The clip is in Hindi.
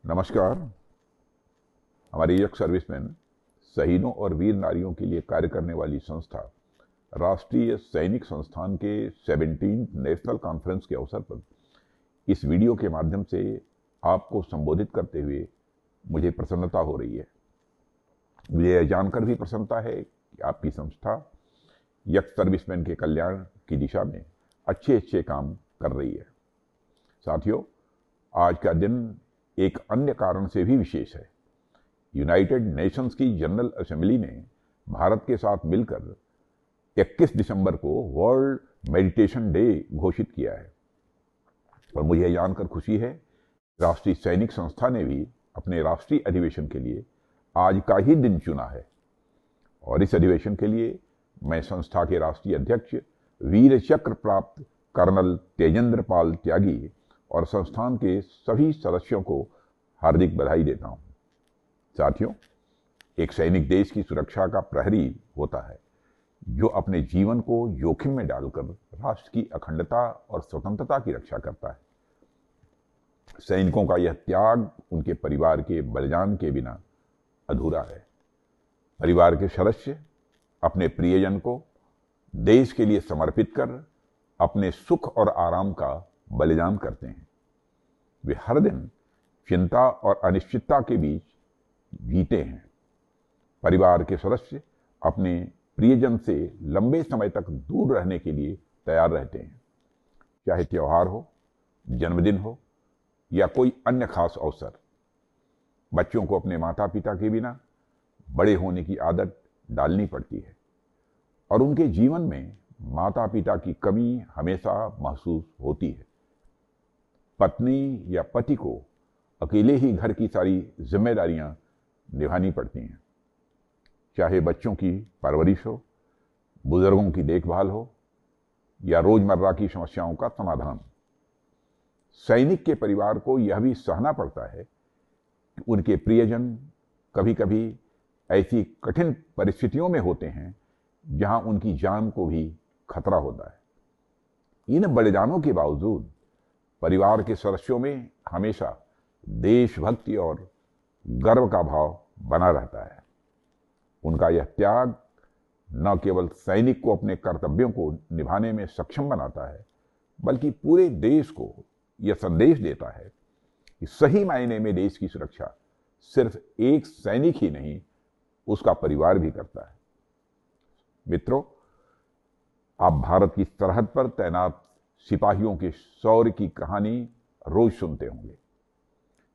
नमस्कार। हमारी यक सर्विसमैन शहीदों और वीर नारियों के लिए कार्य करने वाली संस्था राष्ट्रीय सैनिक संस्थान के 17th नेशनल कॉन्फ्रेंस के अवसर पर इस वीडियो के माध्यम से आपको संबोधित करते हुए मुझे प्रसन्नता हो रही है। मुझे यह जानकर भी प्रसन्नता है कि आपकी संस्था यक सर्विसमैन के कल्याण की दिशा में अच्छे अच्छे काम कर रही है। साथियों, आज का दिन एक अन्य कारण से भी विशेष है। यूनाइटेड नेशंस की जनरल असेंबली ने भारत के साथ मिलकर 21 दिसंबर को वर्ल्ड मेडिटेशन डे घोषित किया है और मुझे यह जानकर खुशी है राष्ट्रीय सैनिक संस्था ने भी अपने राष्ट्रीय अधिवेशन के लिए आज का ही दिन चुना है। और इस अधिवेशन के लिए मैं संस्था के राष्ट्रीय अध्यक्ष वीर चक्र प्राप्त कर्नल तेजेंद्र पाल त्यागी और संस्थान के सभी सदस्यों को हार्दिक बधाई देता हूं। साथियों, एक सैनिक देश की सुरक्षा का प्रहरी होता है जो अपने जीवन को जोखिम में डालकर राष्ट्र की अखंडता और स्वतंत्रता की रक्षा करता है। सैनिकों का यह त्याग उनके परिवार के बलिदान के बिना अधूरा है। परिवार के सदस्य अपने प्रियजन को देश के लिए समर्पित कर अपने सुख और आराम का बलिदान करते हैं। वे हर दिन चिंता और अनिश्चितता के बीच जीते हैं। परिवार के सदस्य अपने प्रियजन से लंबे समय तक दूर रहने के लिए तैयार रहते हैं, चाहे त्योहार हो, जन्मदिन हो या कोई अन्य खास अवसर। बच्चों को अपने माता पिता के बिना बड़े होने की आदत डालनी पड़ती है और उनके जीवन में माता पिता की कमी हमेशा महसूस होती है। पत्नी या पति को अकेले ही घर की सारी जिम्मेदारियां निभानी पड़ती हैं, चाहे बच्चों की परवरिश हो, बुजुर्गों की देखभाल हो या रोजमर्रा की समस्याओं का समाधान। सैनिक के परिवार को यह भी सहना पड़ता है कि उनके प्रियजन कभी कभी ऐसी कठिन परिस्थितियों में होते हैं जहां उनकी जान को भी खतरा होता है। इन बलिदानों के बावजूद परिवार के सदस्यों में हमेशा देशभक्ति और गर्व का भाव बना रहता है। उनका यह त्याग न केवल सैनिक को अपने कर्तव्यों को निभाने में सक्षम बनाता है, बल्कि पूरे देश को यह संदेश देता है कि सही मायने में देश की सुरक्षा सिर्फ एक सैनिक ही नहीं, उसका परिवार भी करता है। मित्रों, आप भारत की सरहद पर तैनात सिपाहियों के शौर्य की कहानी रोज सुनते होंगे।